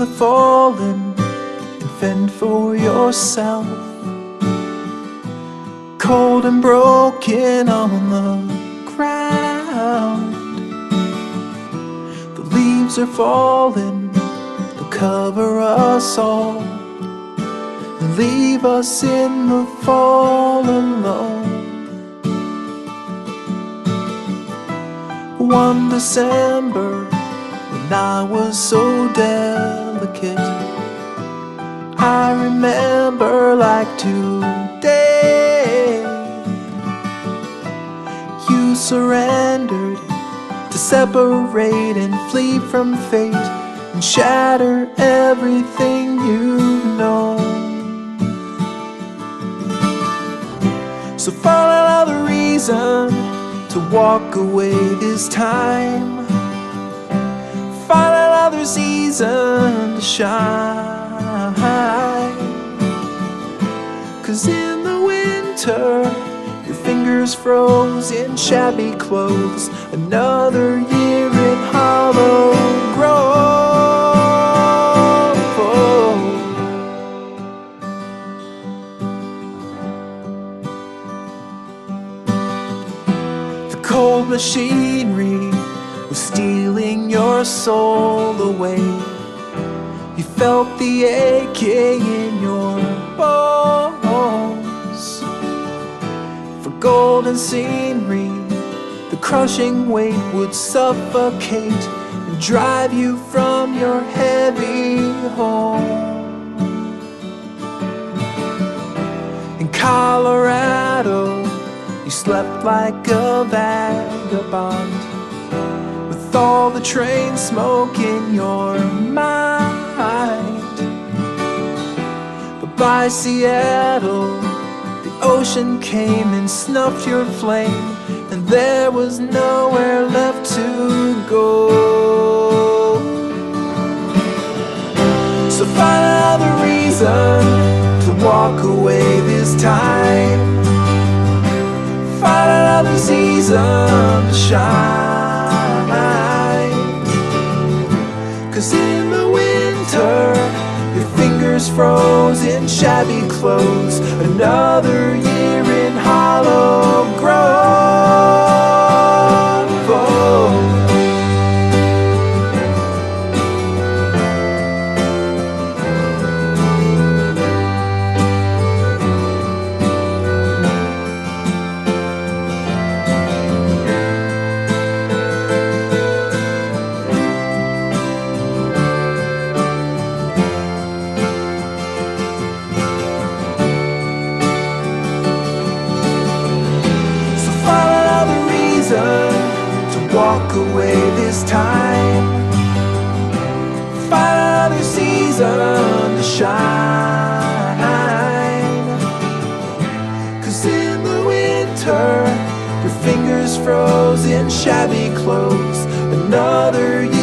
have fallen and fend for yourself. Cold and broken on the ground. The leaves are falling, they'll cover us all and leave us in the fall alone. One December, when I was so delicate, I remember like today. You surrendered to separate and flee from fate and shatter everything you know. So find another reason to walk away this time. Find another season to shine. 'Cause in the winter, your fingers froze in shabby clothes. Another year in hollow grove. The cold machinery was stealing your soul away. You felt the aching in your bones. For golden scenery, the crushing weight would suffocate and drive you from your heavy home. In Colorado, you slept like a vagabond, with all the train smoke in your mind. But by Seattle, the ocean came and snuffed your flame, and there was nowhere left to go. So find another reason to walk away this time. Find another season to shine. 'Cause in the winter, your fingers froze in shabby clothes. Another year in hollow grove. Oh. To walk away this time. Find another season to shine. 'Cause in the winter, your fingers froze in shabby clothes. Another year